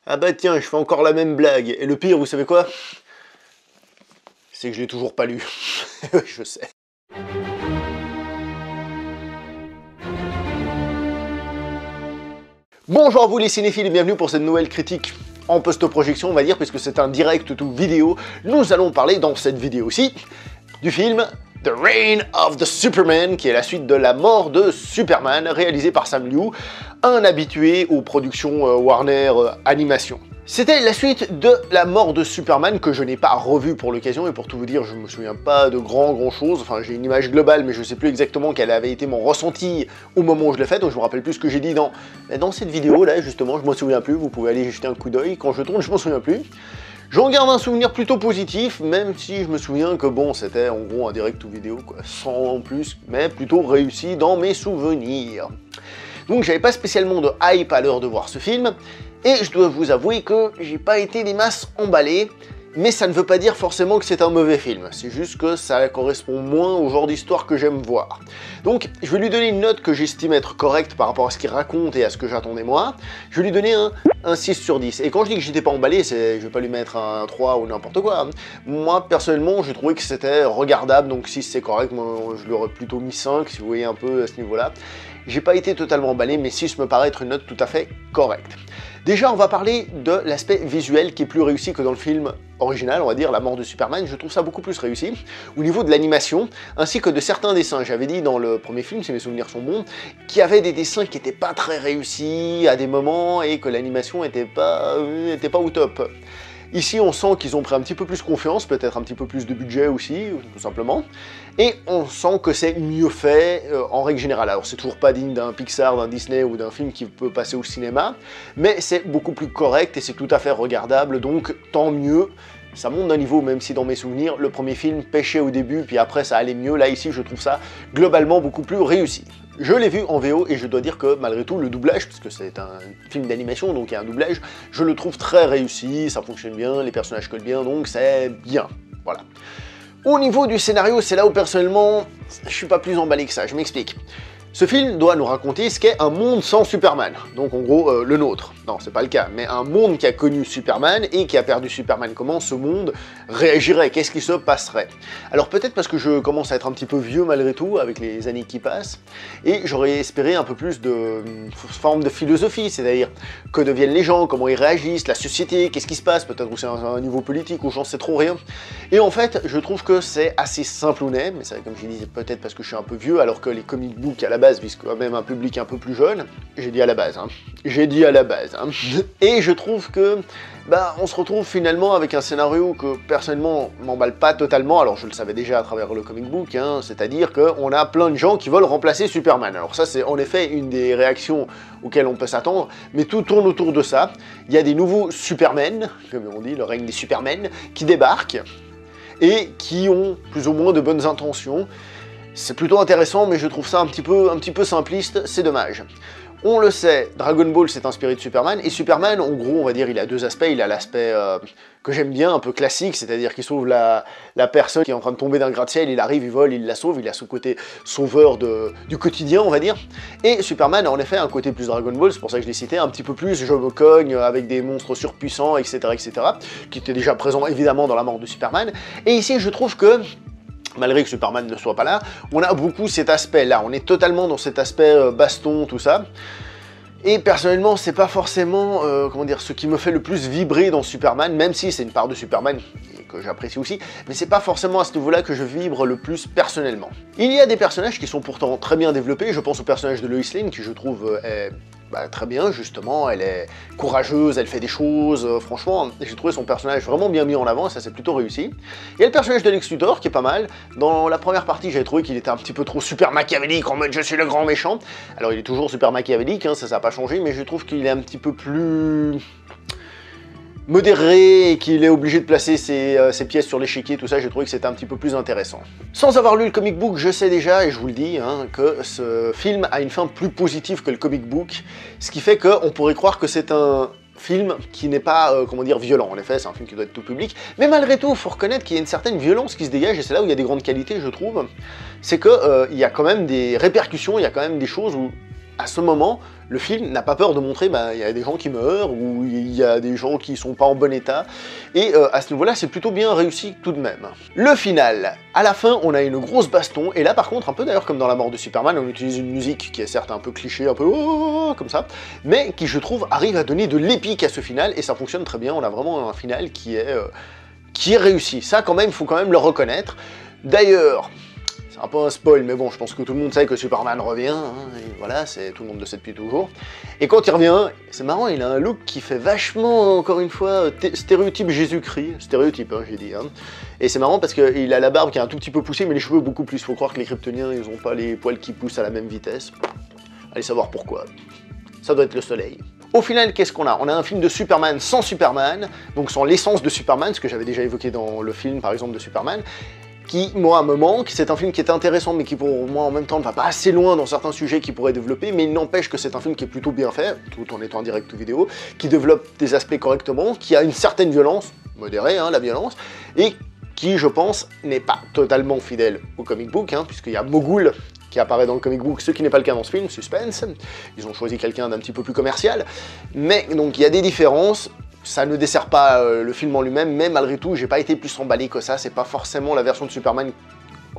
Ah bah tiens, je fais encore la même blague. Et le pire, vous savez quoi? C'est que je l'ai toujours pas lu. Je sais. Bonjour à vous les cinéphiles et bienvenue pour cette nouvelle critique en post-projection, on va dire, puisque c'est un direct tout vidéo. Nous allons parler dans cette vidéo-ci du film The Reign of the Superman, qui est la suite de La mort de Superman, réalisé par Sam Liu, un habitué aux productions Warner Animation. C'était la suite de La mort de Superman, que je n'ai pas revu pour l'occasion, et pour tout vous dire, je me souviens pas de grand chose, enfin j'ai une image globale, mais je sais plus exactement quel avait été mon ressenti au moment où je l'ai fait, donc je me rappelle plus ce que j'ai dit dans cette vidéo là, justement, je m'en souviens plus, vous pouvez aller jeter un coup d'œil, quand je tourne, je m'en souviens plus. J'en garde un souvenir plutôt positif, même si je me souviens que bon, c'était en gros un direct ou vidéo, quoi, sans plus, mais plutôt réussi dans mes souvenirs. Donc j'avais pas spécialement de hype à l'heure de voir ce film, et je dois vous avouer que j'ai pas été des masses emballé, mais ça ne veut pas dire forcément que c'est un mauvais film, c'est juste que ça correspond moins au genre d'histoire que j'aime voir. Donc je vais lui donner une note que j'estime être correcte par rapport à ce qu'il raconte et à ce que j'attendais moi. Je vais lui donner un 6 sur 10. Et quand je dis que j'étais pas emballé, je vais pas lui mettre un 3 ou n'importe quoi. Moi personnellement, j'ai trouvé que c'était regardable, donc 6 c'est correct, moi je l'aurais plutôt mis 5 si vous voyez un peu à ce niveau-là. J'ai pas été totalement emballé, mais 6 me paraît être une note tout à fait correcte. Déjà, on va parler de l'aspect visuel qui est plus réussi que dans le film original, on va dire La mort de Superman. Je trouve ça beaucoup plus réussi. Au niveau de l'animation, ainsi que de certains dessins. J'avais dit dans le premier film, si mes souvenirs sont bons, qu'il y avait des dessins qui n'étaient pas très réussis à des moments et que l'animation n'était pas au top. Ici, on sent qu'ils ont pris un petit peu plus confiance, peut-être un petit peu plus de budget aussi, tout simplement. Et on sent que c'est mieux fait en règle générale. Alors, c'est toujours pas digne d'un Pixar, d'un Disney ou d'un film qui peut passer au cinéma, mais c'est beaucoup plus correct et c'est tout à fait regardable, donc tant mieux. Ça monte d'un niveau, même si dans mes souvenirs, le premier film pêchait au début, puis après ça allait mieux. Là, ici, je trouve ça globalement beaucoup plus réussi. Je l'ai vu en VO et je dois dire que malgré tout, le doublage, parce que c'est un film d'animation, donc il y a un doublage, je le trouve très réussi, ça fonctionne bien, les personnages collent bien, donc c'est bien. Voilà. Au niveau du scénario, c'est là où personnellement, je suis pas plus emballé que ça, je m'explique. Ce film doit nous raconter ce qu'est un monde sans Superman, donc en gros le nôtre. Non, c'est pas le cas, mais un monde qui a connu Superman et qui a perdu Superman. Comment ce monde réagirait? Qu'est-ce qui se passerait? Alors peut-être parce que je commence à être un petit peu vieux malgré tout, avec les années qui passent, et j'aurais espéré un peu plus de forme de philosophie, c'est-à-dire que deviennent les gens, comment ils réagissent, la société, qu'est-ce qui se passe, peut-être que c'est un niveau politique où j'en sais trop rien. Et en fait, je trouve que c'est assez simplounet, mais c'est comme je disais, peut-être parce que je suis un peu vieux, alors que les comic books à la base visent quand même un public un peu plus jeune. J'ai dit à la base, hein. J'ai dit à la base, hein. Et je trouve que, on se retrouve finalement avec un scénario que personnellement m'emballe pas totalement, alors je le savais déjà à travers le comic book, hein, c'est-à-dire qu'on a plein de gens qui veulent remplacer Superman. Alors ça c'est en effet une des réactions auxquelles on peut s'attendre, mais tout tourne autour de ça. Il y a des nouveaux Supermen, comme on dit, le règne des Supermen, qui débarquent, et qui ont plus ou moins de bonnes intentions. C'est plutôt intéressant, mais je trouve ça un petit peu simpliste, c'est dommage. On le sait, Dragon Ball s'est inspiré de Superman, et Superman, en gros, on va dire, il a deux aspects. Il a l'aspect que j'aime bien, un peu classique, c'est-à-dire qu'il sauve la personne qui est en train de tomber d'un gratte-ciel, il arrive, il vole, il la sauve, il a ce côté sauveur du quotidien, on va dire. Et Superman a en effet un côté plus Dragon Ball, c'est pour ça que je l'ai cité, un petit peu plus je me cogne avec des monstres surpuissants, etc., qui était déjà présent évidemment dans La mort de Superman. Et ici, je trouve que malgré que Superman ne soit pas là, on a beaucoup cet aspect-là, on est totalement dans cet aspect baston, tout ça. Et personnellement, c'est pas forcément, comment dire, ce qui me fait le plus vibrer dans Superman, même si c'est une part de Superman que j'apprécie aussi, mais c'est pas forcément à ce niveau-là que je vibre le plus personnellement. Il y a des personnages qui sont pourtant très bien développés, je pense au personnage de Lois Lane, qui je trouve est très bien, justement, elle est courageuse, elle fait des choses, franchement, j'ai trouvé son personnage vraiment bien mis en avant, ça c'est plutôt réussi. Il y a le personnage de Lex Luthor qui est pas mal. Dans la première partie, j'avais trouvé qu'il était un petit peu trop super machiavélique, en mode je suis le grand méchant. Alors il est toujours super machiavélique, hein, ça n'a pas changé, mais je trouve qu'il est un petit peu plus modéré et qu'il est obligé de placer ses pièces sur l'échiquier, tout ça, j'ai trouvé que c'était un petit peu plus intéressant. Sans avoir lu le comic book, je sais déjà, et je vous le dis, hein, que ce film a une fin plus positive que le comic book, ce qui fait qu'on pourrait croire que c'est un film qui n'est pas, comment dire, violent. En effet, c'est un film qui doit être tout public, mais malgré tout, il faut reconnaître qu'il y a une certaine violence qui se dégage, et c'est là où il y a des grandes qualités, je trouve, c'est que il y a quand même des répercussions, il y a quand même des choses où à ce moment, le film n'a pas peur de montrer il y a des gens qui meurent, ou il y a des gens qui sont pas en bon état, et à ce niveau-là, c'est plutôt bien réussi tout de même. Le final, à la fin, on a une grosse baston, et là par contre, un peu d'ailleurs comme dans La mort de Superman, on utilise une musique qui est certes un peu cliché, un peu comme ça, mais qui je trouve arrive à donner de l'épique à ce final, et ça fonctionne très bien, on a vraiment un final qui est réussi. Ça quand même, il faut quand même le reconnaître. D'ailleurs, c'est un peu un spoil, mais bon, je pense que tout le monde sait que Superman revient, hein, et voilà, tout le monde le sait depuis toujours. Et quand il revient, c'est marrant, il a un look qui fait vachement, encore une fois, stéréotype Jésus-Christ, stéréotype, hein, j'ai dit, hein. Et c'est marrant parce qu'il a la barbe qui est un tout petit peu poussée, mais les cheveux beaucoup plus. Faut croire que les Kryptoniens, ils ont pas les poils qui poussent à la même vitesse. Allez savoir pourquoi. Ça doit être le soleil. Au final, qu'est-ce qu'on a? On a un film de Superman sans Superman, donc sans l'essence de Superman, ce que j'avais déjà évoqué dans le film, par exemple, de Superman, qui, moi, me manque. C'est un film qui est intéressant, mais qui, pour moi, en même temps, ne va pas assez loin dans certains sujets qu'il pourrait développer, mais il n'empêche que c'est un film qui est plutôt bien fait, tout en étant en direct ou vidéo, qui développe des aspects correctement, qui a une certaine violence, modérée, hein, la violence, et qui, je pense, n'est pas totalement fidèle au comic book, hein, puisqu'il y a Mogul qui apparaît dans le comic book, ce qui n'est pas le cas dans ce film, suspense, ils ont choisi quelqu'un d'un petit peu plus commercial, mais donc il y a des différences. Ça ne dessert pas le film en lui-même, mais malgré tout, j'ai pas été plus emballé que ça, c'est pas forcément la version de Superman,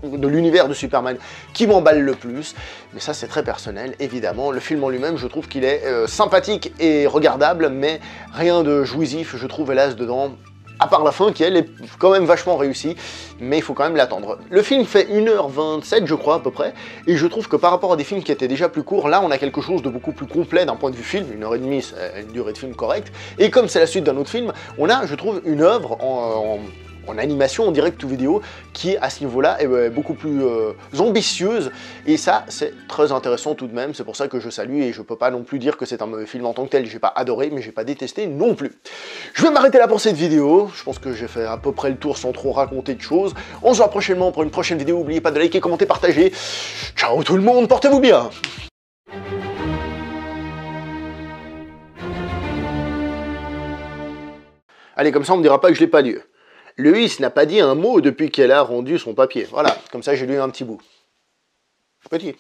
de l'univers de Superman, qui m'emballe le plus, mais ça c'est très personnel, évidemment. Le film en lui-même, je trouve qu'il est sympathique et regardable, mais rien de jouissif, je trouve, hélas, dedans. À part la fin, qui elle est quand même vachement réussie, mais il faut quand même l'attendre. Le film fait 1h27, je crois, à peu près, et je trouve que par rapport à des films qui étaient déjà plus courts, là on a quelque chose de beaucoup plus complet d'un point de vue film, 1h30, c'est une durée de film correcte, et comme c'est la suite d'un autre film, on a, je trouve, une œuvre en animation, en direct ou vidéo, qui à ce niveau-là est beaucoup plus ambitieuse, et ça c'est très intéressant tout de même, c'est pour ça que je salue, et je peux pas non plus dire que c'est un mauvais film en tant que tel, j'ai pas adoré, mais j'ai pas détesté non plus. Je vais m'arrêter là pour cette vidéo, je pense que j'ai fait à peu près le tour sans trop raconter de choses, on se voit prochainement pour une prochaine vidéo, n'oubliez pas de liker, commenter, partager, ciao tout le monde, portez-vous bien. Allez, comme ça on me dira pas que je l'ai pas lu. Loïs n'a pas dit un mot depuis qu'elle a rendu son papier. Voilà, comme ça j'ai lu un petit bout. Petit.